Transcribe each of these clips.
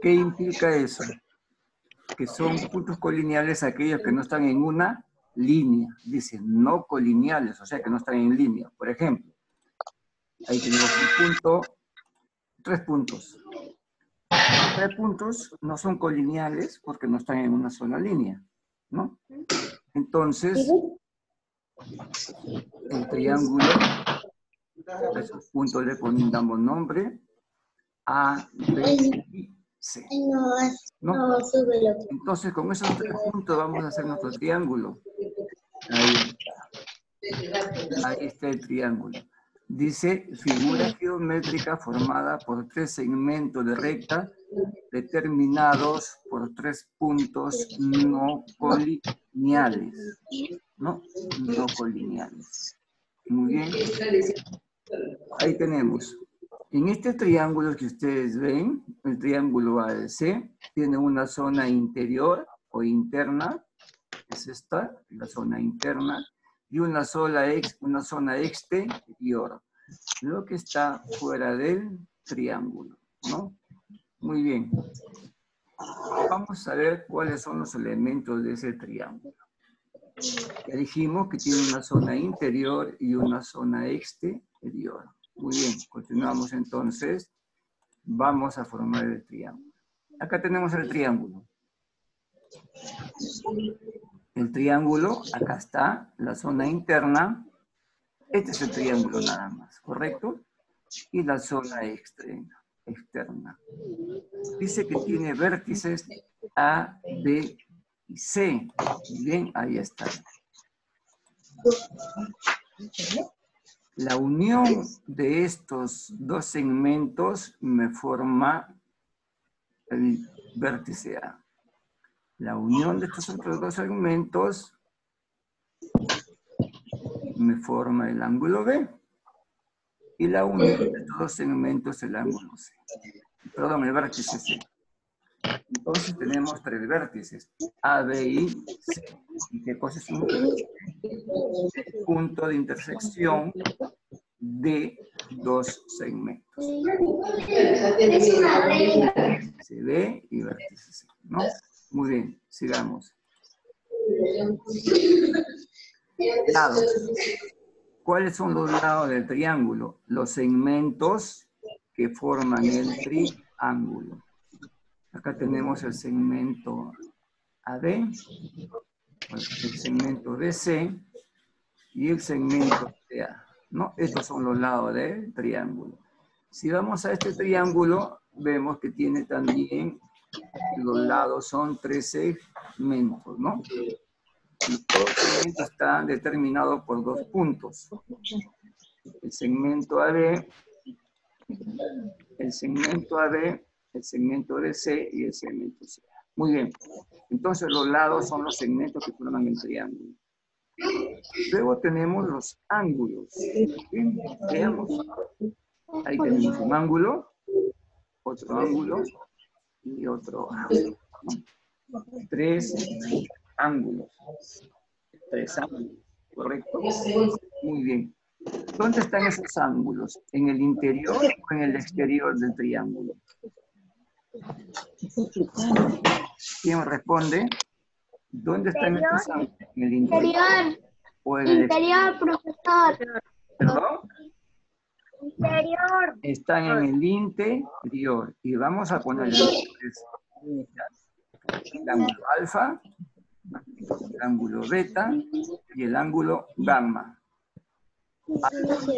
¿Qué implica eso? Que son puntos colineales aquellos que no están en una línea. Dice, no colineales, o sea que no están en línea. Por ejemplo, ahí tenemos un punto, 3 puntos. 3 puntos no son colineales porque no están en una sola línea, ¿no? Entonces, el triángulo, a esos puntos le damos nombre, A, B y C, ¿no? Entonces, con esos 3 puntos vamos a hacer nuestro triángulo. Ahí está el triángulo. Dice, figura geométrica formada por 3 segmentos de recta determinados por 3 puntos no colineales. ¿No? No colineales. Muy bien. Ahí tenemos. En este triángulo que ustedes ven, el triángulo ABC, tiene una zona interior o interna, es esta, la zona interna, y una zona exterior, lo que está fuera del triángulo, ¿no? Muy bien. Vamos a ver cuáles son los elementos de ese triángulo. Ya dijimos que tiene una zona interior y una zona exterior. Muy bien, continuamos entonces. Vamos a formar el triángulo. Acá tenemos el triángulo. El triángulo, acá está, la zona interna. Este es el triángulo nada más, ¿correcto? Y la zona externa. Dice que tiene vértices A, B y C. Bien, ahí está. La unión de estos dos segmentos me forma el vértice A. La unión de estos otros dos segmentos me forma el ángulo B. Y la unión de estos dos segmentos el ángulo C. Perdón, el vértice C. Entonces tenemos 3 vértices, A, B y C. ¿Y qué cosa es un vértice? Punto de intersección de dos segmentos. Se ve y vértice C, ¿no? Muy bien, sigamos. Lados. ¿Cuáles son los lados del triángulo? Los segmentos que forman el triángulo. Acá tenemos el segmento AB, el segmento BC y el segmento CA, ¿no? Estos son los lados del triángulo. Si vamos a este triángulo, vemos que tiene también, los lados son 3 segmentos, ¿no? Y todos los segmentos están determinados por 2 puntos. El segmento AB, el segmento AB, el segmento DC y el segmento CA. Muy bien. Entonces los lados son los segmentos que forman el triángulo. Luego tenemos los ángulos. Bien, veamos. Ahí tenemos un ángulo, otro ángulo y otro ángulo, ¿no? 3 ángulos. 3 ángulos, ¿correcto? Muy bien. ¿Dónde están esos ángulos? ¿En el interior o en el exterior del triángulo? ¿Quién responde? ¿Dónde están estos ángulos? ¿En el interior o en el exterior, profesor? ¿Perdón? Interior. Están en el interior. Y vamos a poner el ángulo alfa, el ángulo beta y el ángulo gamma. Alfa,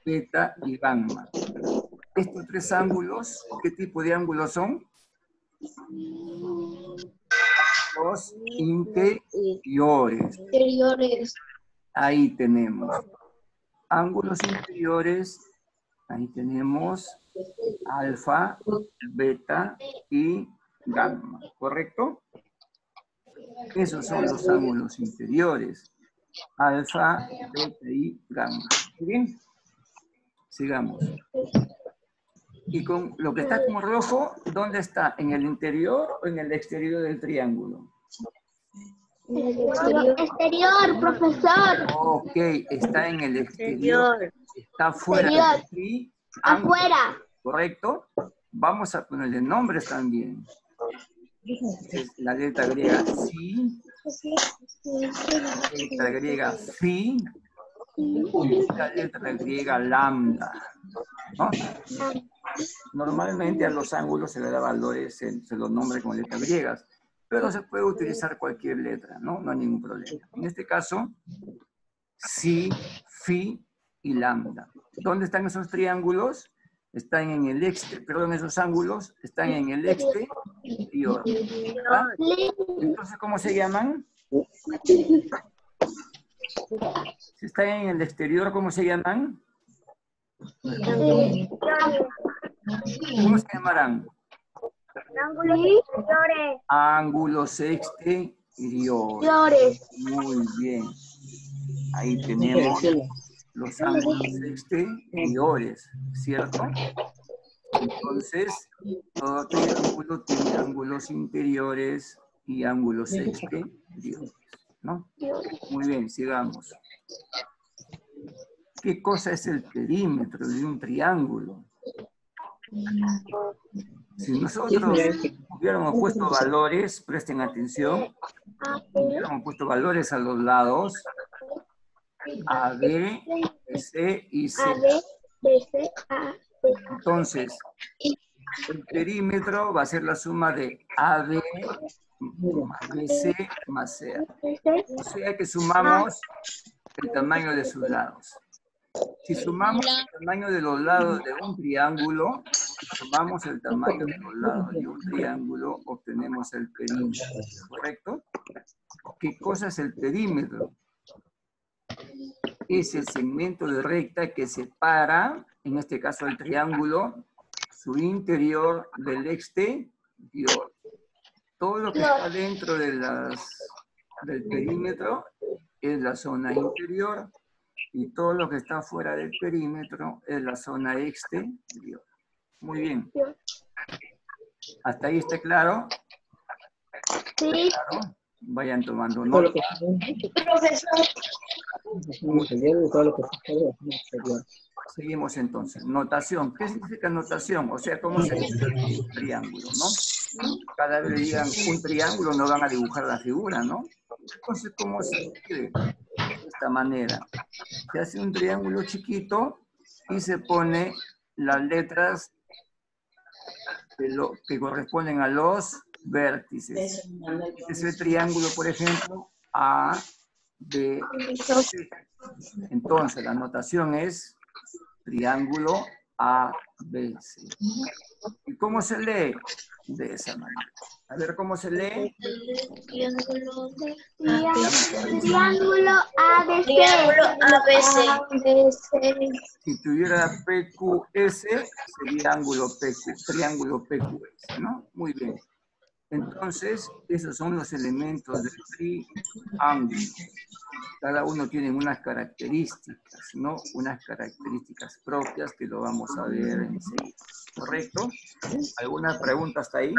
beta y gamma. Estos 3 ángulos, ¿qué tipo de ángulos son? Los interiores. Ahí tenemos ángulos interiores. Ahí tenemos alfa, beta y gamma, ¿correcto? Esos son los ángulos interiores. Alfa, beta y gamma. ¿Muy bien? Sigamos. Y con lo que está como rojo, ¿dónde está? ¿En el interior o en el exterior del triángulo? Exterior, profesor. Ok, está en el exterior. Está fuera del triángulo. Afuera. ¿Correcto? vamos a ponerle nombres también. Es la letra griega si, la letra griega fi, y la letra griega lambda, ¿no? Normalmente a los ángulos se le da valores, se los nombra con letras griegas, pero se puede utilizar cualquier letra, ¿no? No hay ningún problema. En este caso, si, fi y lambda. ¿Dónde están esos triángulos? Están en el perdón, esos ángulos están en el exterior. ¿Ah? Entonces, ¿cómo se llaman? Si están en el exterior, ¿cómo se llaman? ¿Cómo se llamarán? Ángulos exteriores. Muy bien. Ahí tenemos los ángulos exteriores, ¿cierto? Entonces, todo triángulo tiene ángulos interiores y ángulos exteriores, ¿no? Muy bien, sigamos. ¿Qué cosa es el perímetro de un triángulo? Si nosotros hubiéramos puesto valores, presten atención, hubiéramos puesto valores a los lados, A, B, C y C. Entonces, el perímetro va a ser la suma de AB más BC más CA. O sea que sumamos el tamaño de sus lados. Si sumamos el tamaño de los lados de un triángulo, sumamos el tamaño de los lados de un triángulo, obtenemos el perímetro, ¿correcto? ¿Qué cosa es el perímetro? Es el segmento de recta que separa, en este caso el triángulo, su interior del exterior. Todo lo que está dentro de del perímetro es la zona interior y todo lo que está fuera del perímetro es la zona exterior. Muy bien. ¿Hasta ahí está claro? Sí. Claro. Vayan tomando nota. Profesor. Seguimos entonces. Notación. ¿Qué significa notación? O sea, ¿cómo se dice el triángulo, no? Cada vez que digan un triángulo no van a dibujar la figura, ¿no? Entonces, ¿cómo se escribe? De esta manera. Se hace un triángulo chiquito y se pone las letras que corresponden a los vértices. Este es el triángulo, por ejemplo, A, B, C. Entonces, la notación es triángulo ABC. ¿Y cómo se lee? De esa manera. A ver, ¿cómo se lee? Triángulo ABC. Si tuviera PQS, sería triángulo PQS, ¿no? Muy bien. Entonces, esos son los elementos del triángulo. Cada uno tiene unas características, ¿no? Unas características propias que lo vamos a ver enseguida. ¿Correcto? ¿Alguna pregunta hasta ahí?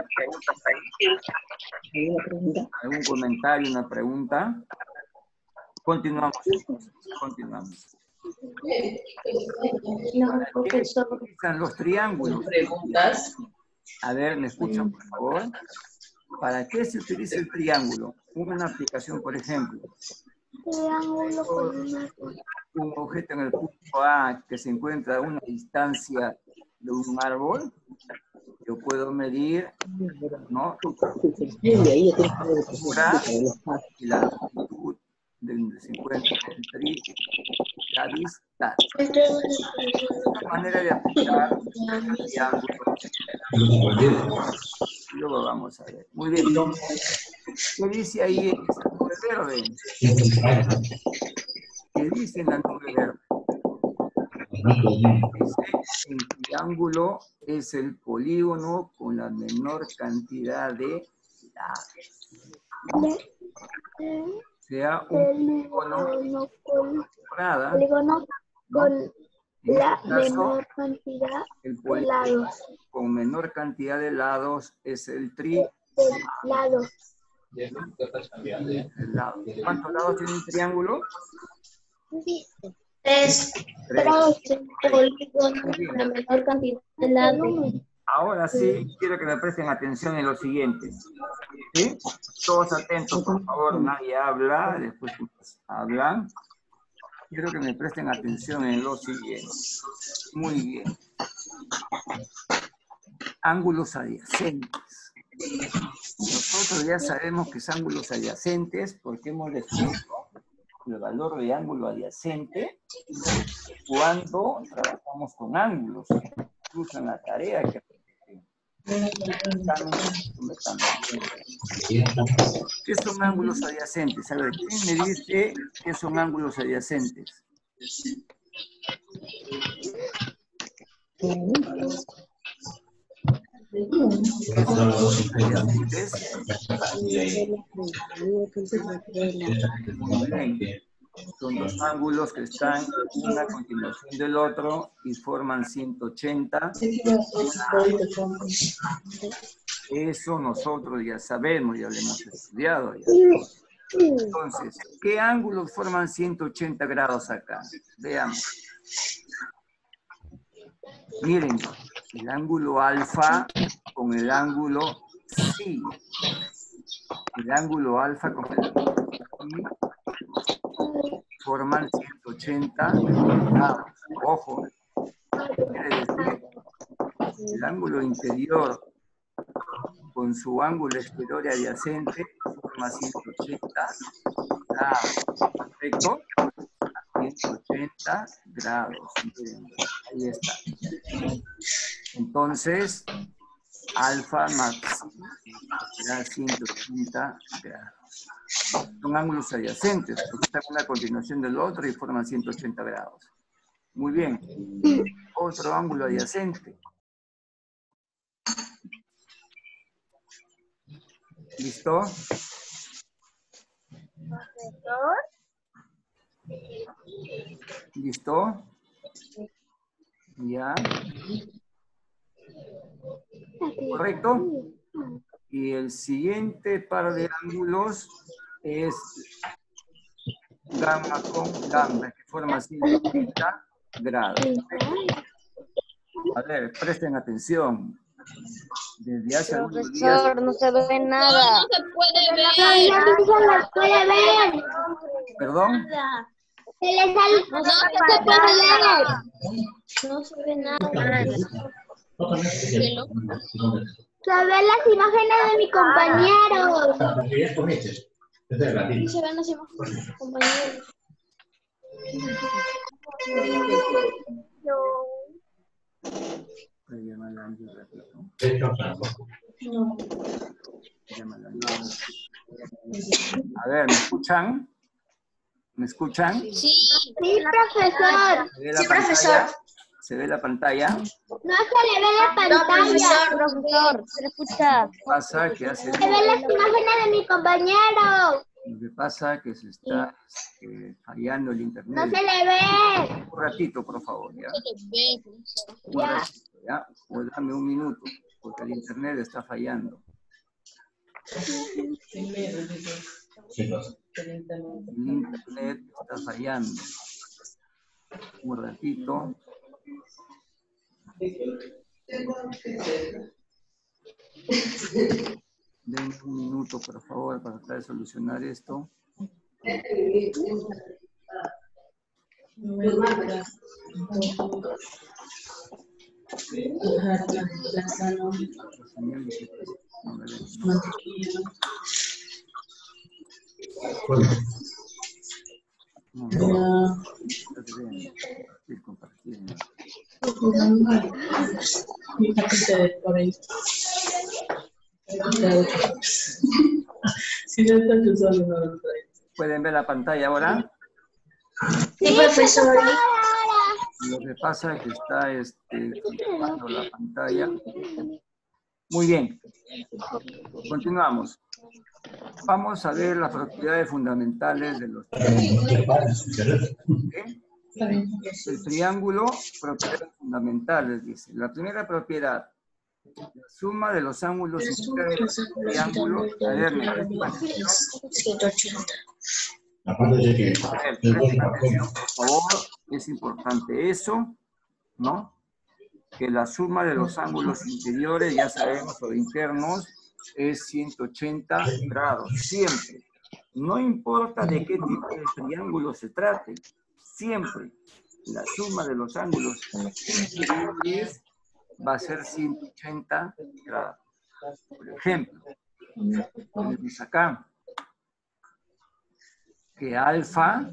¿Algún comentario, una pregunta? Continuamos entonces. Continuamos. ¿Para qué se utilizan los triángulos? ¿Preguntas? A ver, ¿me escuchan, por favor? ¿Para qué se utiliza el triángulo? Una aplicación, por ejemplo. Un objeto en el punto A que se encuentra a una distancia de un árbol, yo puedo medir, ¿no? Y la longitud de donde se encuentra la distancia. Una manera de aplicar el triángulo. Luego vamos a ver. Muy bien. ¿Qué dice ahí en esa nube verde? ¿Qué dice en la nube verde? Dice, el triángulo es el polígono con la menor cantidad de lados. O sea, un polígono con la menor cantidad de lados. Con menor cantidad de lados es el triángulo. ¿Cuántos lados tiene un triángulo? Tres. Polígono con la menor cantidad de lados. Ahora sí, quiero que me presten atención en lo siguiente. ¿Sí? Todos atentos, por favor, nadie habla, después hablan. Quiero que me presten atención en lo siguiente. Muy bien. Ángulos adyacentes. Nosotros ya sabemos que son ángulos adyacentes porque hemos definido el valor de ángulo adyacente cuando trabajamos con ángulos. Incluso en la tarea que ¿qué son ángulos adyacentes? A ver, ¿quién me dice qué son ángulos adyacentes? Muy bien. Son dos ángulos que están uno a continuación del otro y forman 180. Eso nosotros ya sabemos, ya lo hemos estudiado. Ya. Entonces, ¿qué ángulos forman 180 grados acá? Veamos. Miren, el ángulo alfa con el ángulo psi. El ángulo alfa con el ángulo psi forman 180 grados. Ojo, quiere decir el ángulo interior con su ángulo exterior adyacente forma 180 grados. ¿Correcto? 180 grados. Ahí está. Entonces, alfa más será 180 grados. Son ángulos adyacentes, porque están una a continuación del otro y forman 180 grados. Muy bien. Otro ángulo adyacente. ¿Listo? ¿Listo? ¿Ya? ¿Correcto? Y el siguiente par de ángulos es gamma con lambda, que forma 180 grados. A ver, presten atención. Desde hace algunos días... Profesor, no se ve nada. No se puede ver. No se la puede ver. ¿Perdón? Se le sale. No se puede ver. No se ve nada. Cielo. Se ven las imágenes de mi compañero. No se ven las imágenes, compañeros. Puede llamar a Ángel ratito. Llámala, no. A ver, ¿me escuchan? ¿Me escuchan? Sí. Sí, profesor. ¿Se ve la pantalla? ¿Se ve la pantalla? No se le ve la pantalla. Profesor, se escucha. ¿Qué pasa? Que hace... Se ven las imágenes de mi compañero. Lo que pasa es que se está fallando el internet. No se le ve. Un ratito, por favor, ¿ya? No se ve, profesor. Un ratito, ¿ya? O dame un minuto, porque el internet está fallando. El internet está fallando. Un ratito. Denme un minuto, por favor, para tratar de solucionar esto. ¿Pueden ver la pantalla ahora? Sí, profesor. Lo que pasa es que está filtrando la pantalla. Muy bien. Continuamos. Vamos a ver las propiedades fundamentales de los triángulos. El triángulo, propiedades fundamentales, dice. La primera propiedad, la suma de los ángulos interiores del triángulo. A ver, ¿me prestan atención? 180. A ver, presten atención, por favor. Es importante eso, ¿no? que la suma de los ángulos interiores, ya sabemos, o internos, es 180 grados, siempre. No importa de qué tipo de triángulo se trate, siempre la suma de los ángulos interiores va a ser 180 grados. Por ejemplo, tenemos acá que alfa,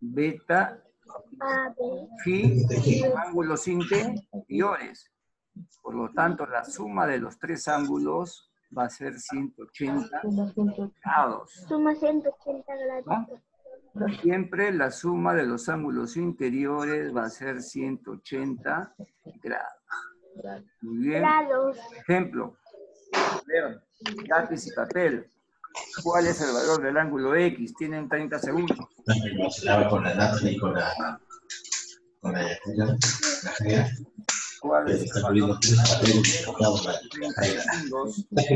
beta, phi son ángulos interiores. Por lo tanto, la suma de los tres ángulos va a ser 180 grados. Suma 180 grados. ¿No? Siempre la suma de los ángulos interiores va a ser 180 grados. Muy bien. Grados. Ejemplo. Vean, lápiz y papel. ¿Cuál es el valor del ángulo X? Tienen 30 segundos. Con la Natalie y con la ¿Cuál es el valor del ángulo X? 30 segundos.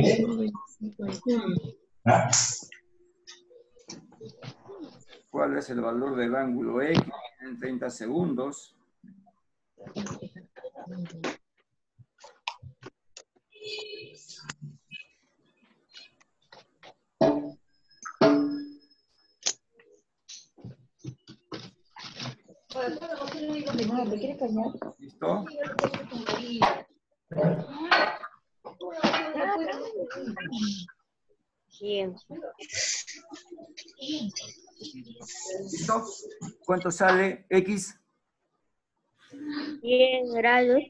¿Cuál es el valor del ángulo X en 30 segundos? ¿Listo? ¿Listo? ¿Cuánto sale X? 100 grados.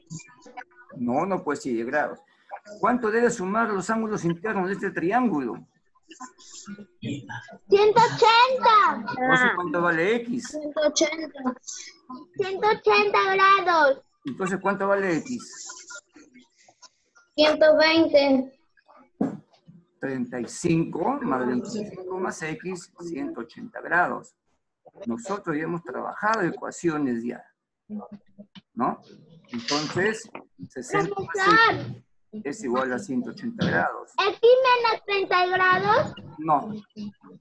No, no puede ser 10 grados. ¿Cuánto debe sumar los ángulos internos de este triángulo? 180. Entonces, ¿cuánto vale X? 180. 180 grados. Entonces, ¿cuánto vale X? 120. 35 más 25 más X, 180 grados. Nosotros ya hemos trabajado ecuaciones ya, ¿no? Entonces, 60 más X es igual a 180 grados. ¿X menos 30 grados? No.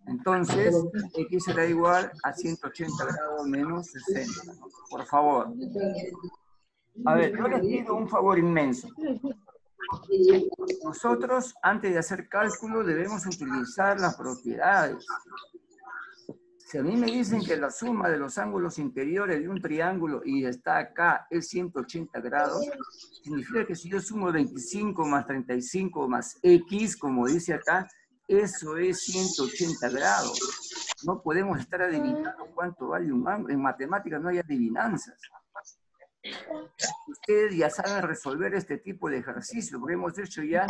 Entonces, X será igual a 180 grados menos 60. Por favor. A ver, yo les pido un favor inmenso. Nosotros, antes de hacer cálculo, debemos utilizar las propiedades. Si a mí me dicen que la suma de los ángulos interiores de un triángulo y está acá es 180 grados, significa que si yo sumo 25 más 35 más X, como dice acá, eso es 180 grados. No podemos estar adivinando cuánto vale un ángulo. En matemáticas no hay adivinanzas. Ustedes ya saben resolver este tipo de ejercicios, porque hemos hecho ya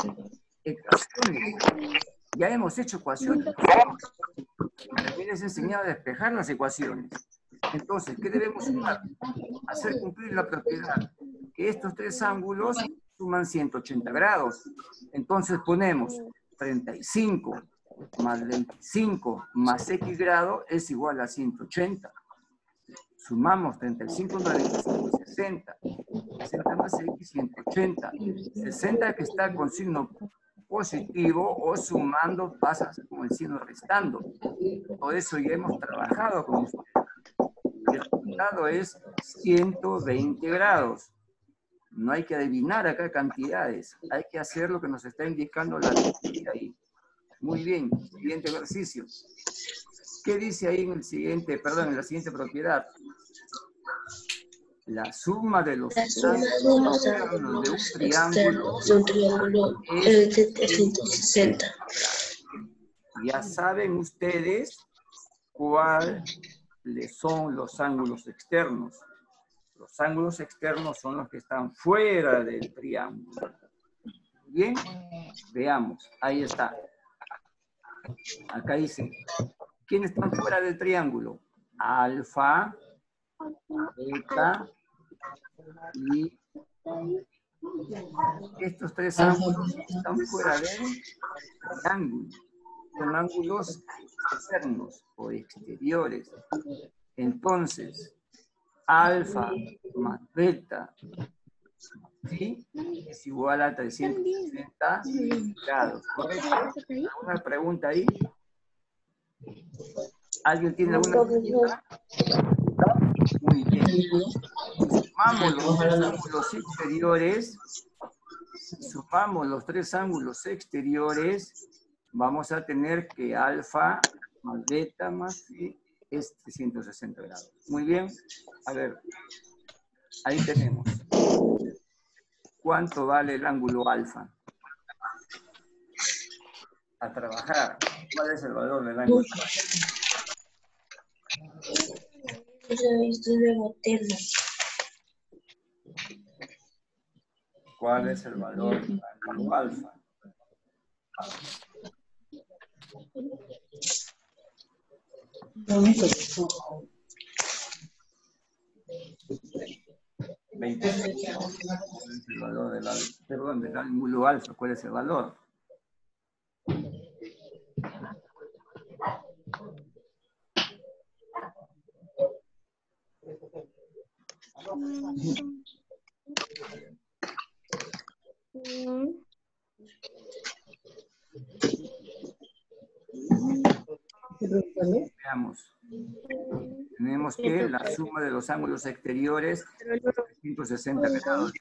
ecuaciones. Ya hemos hecho ecuaciones. También les he enseñado a despejar las ecuaciones. Entonces, ¿qué debemos hacer? Hacer cumplir la propiedad. Que estos tres ángulos suman 180 grados. Entonces ponemos 35 más 25 más X grado es igual a 180. Sumamos 35 más 25, 60. 60 más X, 180. 60 que está con signo positivo o sumando pasa con el signo restando. Todo eso ya hemos trabajado con ustedes. El resultado es 120 grados. No hay que adivinar acá cantidades. Hay que hacer lo que nos está indicando la teoría ahí. Muy bien. Siguiente ejercicio. ¿Qué dice ahí en el siguiente, perdón, en la siguiente propiedad? La suma de los ángulos externos de un triángulo es 360. Ya saben ustedes cuáles son los ángulos externos. Los ángulos externos son los que están fuera del triángulo. Bien, veamos. Ahí está. Acá dice, ¿quiénes están fuera del triángulo? Alfa, beta y estos tres ángulos están fuera del triángulo. Son ángulos externos o exteriores. Entonces, alfa más beta, ¿sí? Es igual a 360 grados. ¿Correcto? ¿Alguna pregunta ahí? ¿Alguien tiene alguna pregunta? Muy bien. sumamos los tres ángulos exteriores, si sumamos los tres ángulos exteriores, vamos a tener que alfa más beta más phi es 360 grados. Muy bien. A ver, ahí tenemos. ¿Cuánto vale el ángulo alfa? A trabajar. ¿Cuál es el valor del ángulo alfa? ¿Cuál es el valor del ángulo alfa? ¿Cuál es el valor del ángulo alfa? ¿Cuál es el valor? Veamos. Tenemos que la suma de los ángulos exteriores es 360 grados.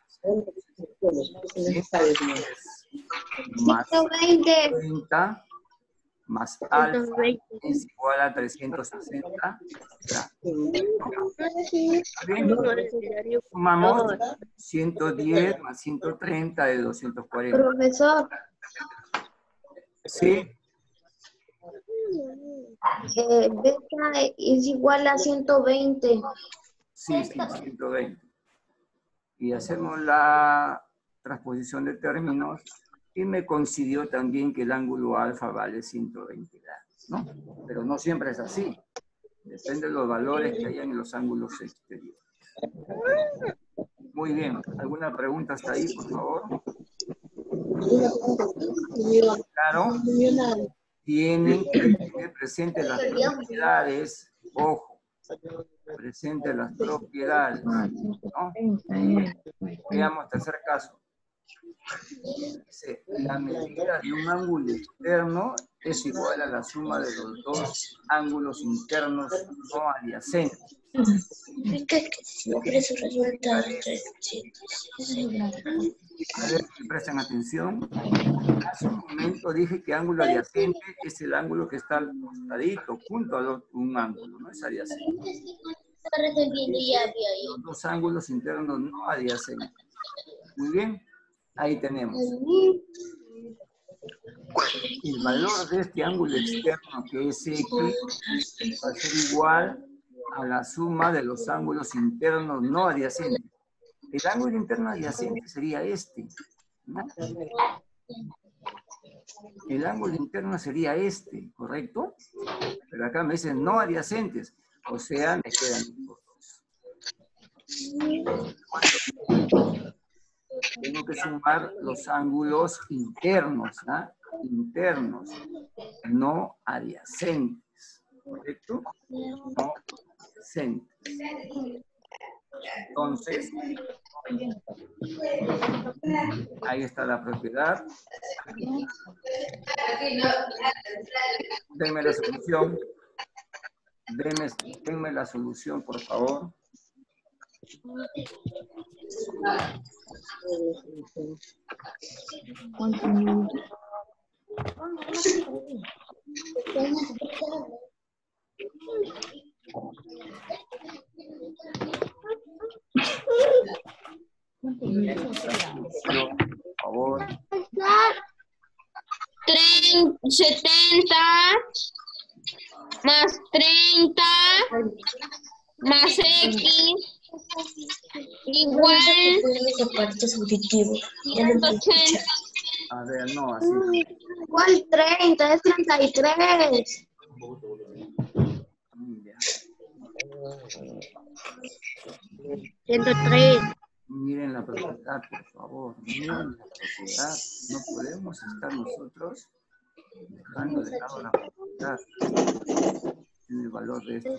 Más 30 más alfa es igual a 360 grados. Bien, sumamos 110 más 130 de 240. Profesor, Sí, beta es igual a 120. sí, 120. Y hacemos la transposición de términos y me coincidió también que el ángulo alfa vale 120 grados, ¿no? Pero no siempre es así. Depende de los valores que hayan en los ángulos exteriores. Muy bien. ¿Alguna pregunta hasta ahí, por favor? Claro. Tienen que tener presentes las propiedades, ojo, presentes las propiedades, ¿no? Veamos tercer caso. Dice, la medida de un ángulo externo es igual a la suma de los dos ángulos internos no adyacentes. Siempre se resulta A ver si prestan atención. Hace un momento dije que ángulo adyacente es el ángulo que está al costadito, junto a un ángulo, no es adyacente. Los dos ángulos internos no adyacentes. Muy bien, ahí tenemos. El valor de este ángulo externo, que es X, va a ser igual a la suma de los ángulos internos no adyacentes. El ángulo interno adyacente sería este, ¿no? El ángulo interno sería este, ¿correcto? Pero acá me dicen no adyacentes, o sea, me quedan estos dos. Tengo que sumar los ángulos internos, ¿ah? Internos, no adyacentes, ¿correcto? No adyacentes. Entonces, ahí está la propiedad. Denme la solución. Denme la solución, por favor. Por favor. 70 más 30 más X igual 180. A ver, no, así. ¿Cuál 30? Es 33. Ya. 103. Miren la propiedad, por favor. Miren la propiedad. No podemos estar nosotros dejando de lado la propiedad. En el valor de esto.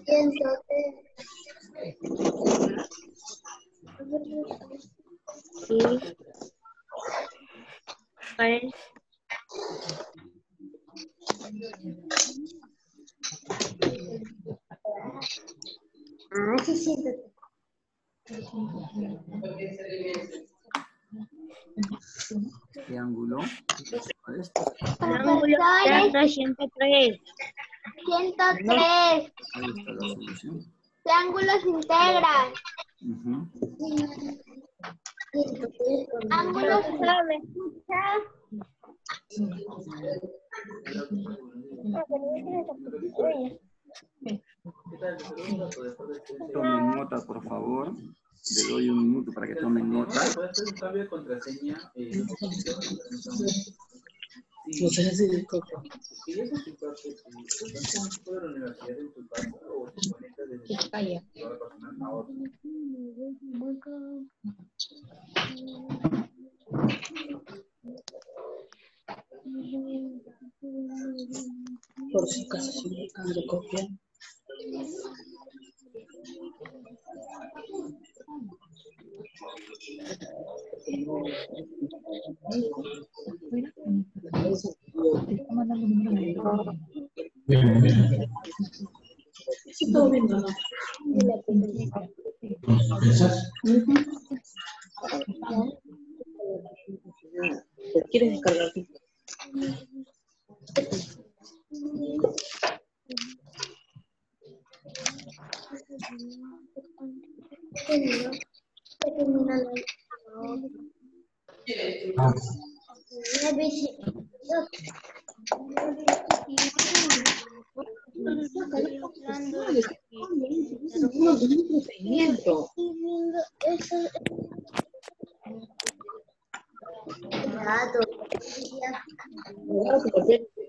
Ángulo plano 103. 103. Ahí está la solución. Triángulos integran. Ujú. Ángulos ¿me escucha? Tomen nota, por favor. Le doy un minuto para que tomen nota. Por si acaso se me cambia de copia. Sí, todo bien, ¿no? ¿Quieres descargar?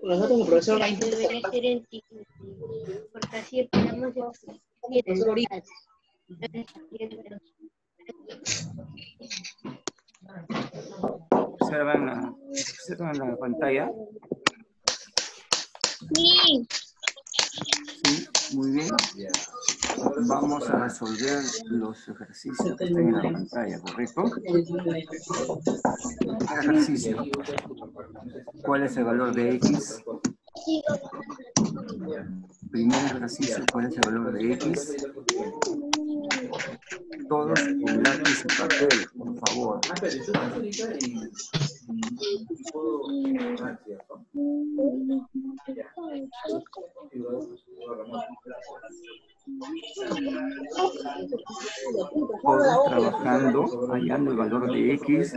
Los datos del profesor Debería ser el título, porque así esperamos ¿Observan la pantalla? Sí. Sí, muy bien. Vamos a resolver los ejercicios que están en la pantalla, ¿correcto? Ejercicio. ¿Cuál es el valor de X? Primer ejercicio, ¿cuál es el valor de X? Todos con lápiz y papel, por favor. Todos trabajando, hallando el valor de X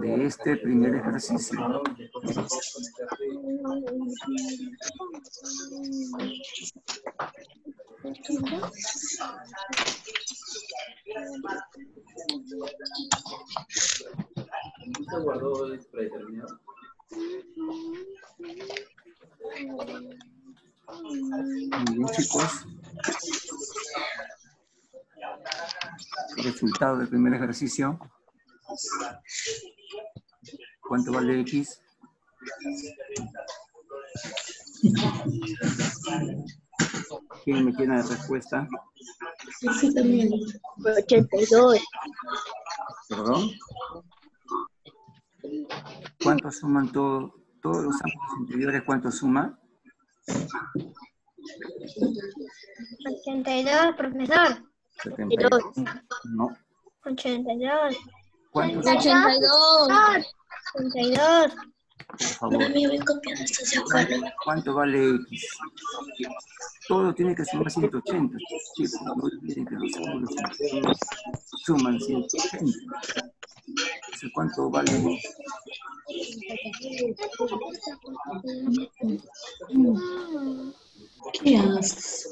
de este primer ejercicio. ¿Se guardó el predeterminado? Muy bien, chicos. El resultado del primer ejercicio. ¿Cuánto vale X? ¿Quién me tiene la respuesta? Sí, también. 82. ¿Perdón? ¿Cuánto suman todos los ángulos interiores? ¿Cuánto suma? 82, profesor. 72. No. 82. ¿Cuánto? 82. 82. Por favor. ¿Cuánto vale X? Todo tiene que sumar 180. Chicos, no olviden que los ángulos internos suman 180. Entonces, ¿cuánto vale? ¿Qué haces?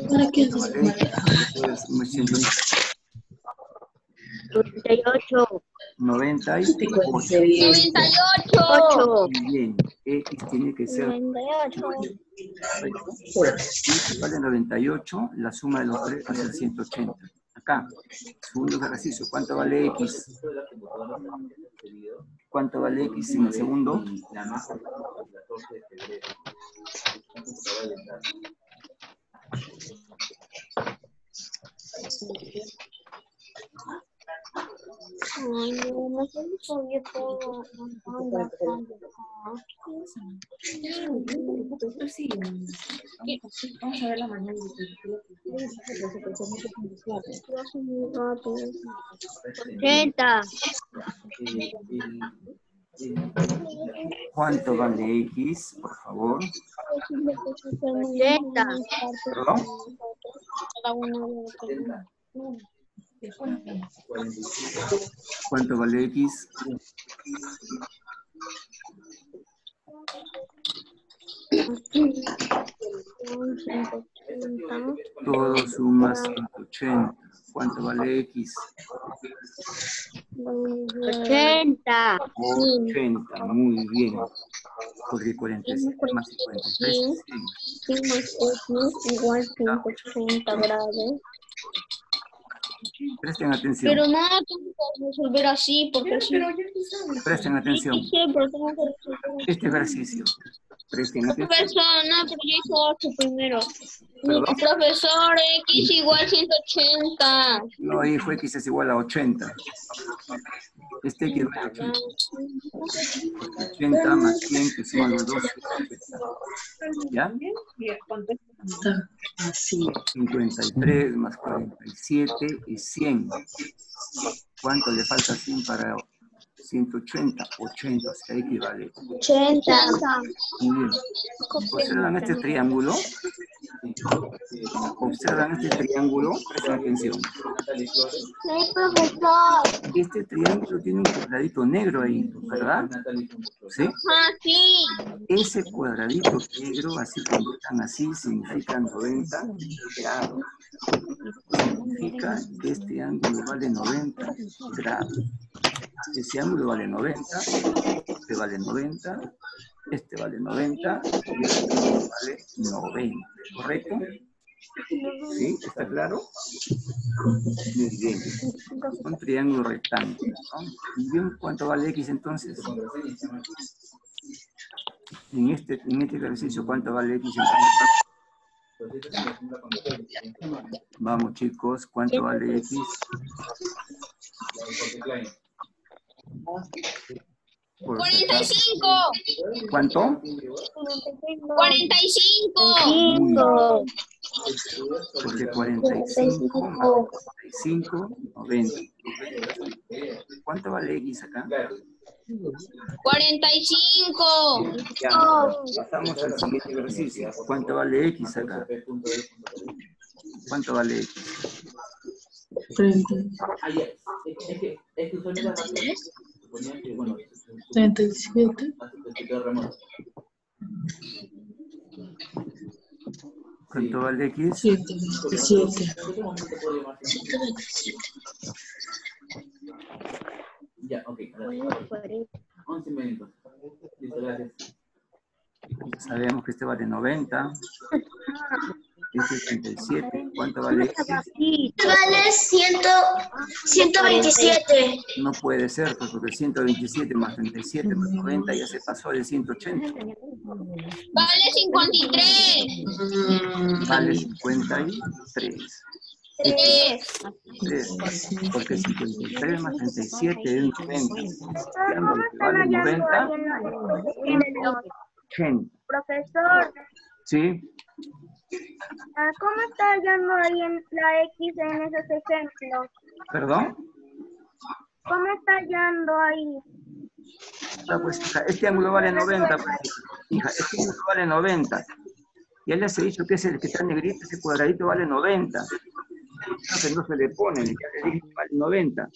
¿Para qué haces? Pues, me siento 98. 98. 98. Muy bien. X tiene que ser 98. X vale 98, la suma de los tres va a ser 180. Acá, segundo ejercicio, ¿cuánto vale X? ¿Cuánto vale X en el segundo? Ay, no sé si todavía puedo andar. Vamos a ver la mañana. 80. ¿Cuánto vale X, por favor? 80. ¿Perdón? ¿Cuánto vale X? Todo suma 180. ¿Cuánto vale X? 80. 80, muy bien. Porque 47 más 53 es 100. Igual 180 grados. Presten atención. Pero no tengo que resolver así, porque si Presten atención. siempre tengo que resolver Este ejercicio. Presten atención. Profesor, no, pero yo hice 8 primero. ¿Perdón? Profesor, X igual 180. No, hijo, X es igual a 80. Este X vale 80. 80 más 100, que suman los dos. ¿Ya? Así. 53 más 47 es 100. ¿Cuánto le falta a 100 para 180? 80, o sea, equivale. 80. Muy bien. ¿Observan este triángulo? ¿Observan este triángulo? Presten atención. Sí, profesor. Este triángulo tiene un cuadradito negro ahí, ¿verdad? ¿Sí? Ah, sí. Ese cuadradito negro, así como están así, significa 90 grados. Significa que este ángulo vale 90 grados. Ese ángulo vale 90, este vale 90, este vale 90 y este vale 90. ¿Correcto? ¿Sí? ¿Está claro? Muy bien. Un triángulo rectángulo, ¿no? Muy bien, ¿cuánto vale X entonces? En este ejercicio, ¿cuánto vale X entonces? Vamos, chicos, ¿cuánto vale X? Por 45. ¿Cuánto? 45. Muy bien. Porque 45 más 45, 90. ¿Cuánto vale X acá? 45. Ya, pasamos al siguiente ejercicio. ¿Cuánto vale X acá? ¿Cuánto vale X? 30. 37. ¿Cuánto vale X? 127. Ya, ok. 11 minutos. Listo, gracias. Ya sabemos que este vale 90. Este es 37. ¿Cuánto vale X? Vale 127. No puede ser, pues, porque 127 más 37 más 90 ya se pasó de 180. Vale 53. Vale 53. 3. 3, porque 53 más 37 es 90. Lo que vale 90, 80. Profesor, ¿Sí? ¿cómo está hallando ahí en la X en esos ejemplos? ¿Perdón? ¿Cómo está hallando ahí? Ah, pues, hija, este ángulo vale 90. Pues, hija, este ángulo vale 90. Ya les he dicho que es el que está negrito, ese cuadradito vale 90. Que no se le pone, ya le dije vale 90.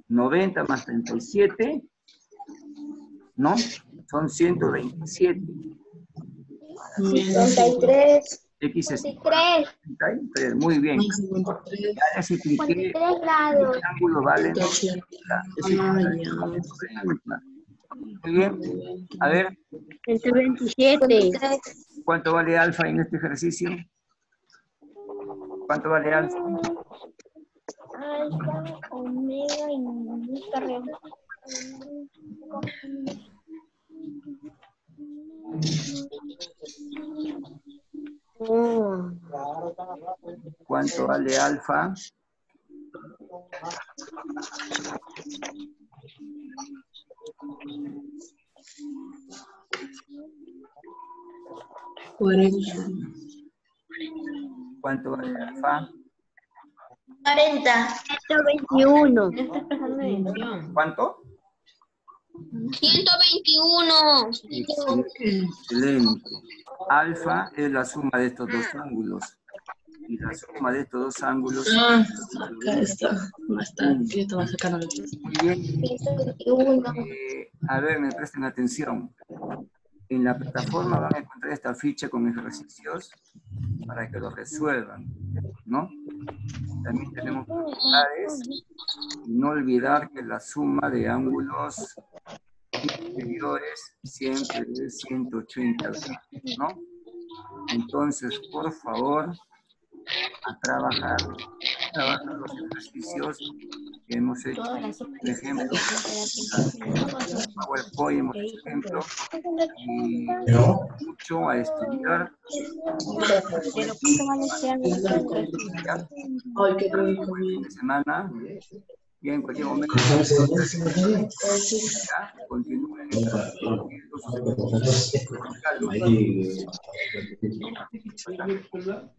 90 más 37, ¿no? Son 127. 53. X es 53. 53, muy bien. Ya les expliqué, 53 grados. el ángulo vale 90. Ese cuadradito vale 90. Muy bien. A ver, 127. ¿cuánto vale alfa en este ejercicio? ¿Cuánto vale alfa? Alfa, omega y busca real. ¿Cuánto vale alfa? ¿Cuánto vale alfa? 40. 121. ¿Cuánto? 121. Excelente. Alfa es la suma de estos dos ángulos. Y la suma de estos dos ángulos... Ah, acá está. Más está. Yo te voy a sacar la Muy bien. 121. A ver, me presten atención. En la plataforma van a encontrar esta ficha con ejercicios para que lo resuelvan, ¿no? También tenemos propiedades. Y no olvidar que la suma de ángulos inferiores siempre es 180 grados, ¿no? Entonces, por favor, a trabajar los ejercicios que hemos hecho. Por ejemplo, PowerPoint hemos hecho ejemplo y mucho a estudiar. Ay, qué rico. Fin de semana y en cualquier momento ya continúen con sus ejercicios con calma.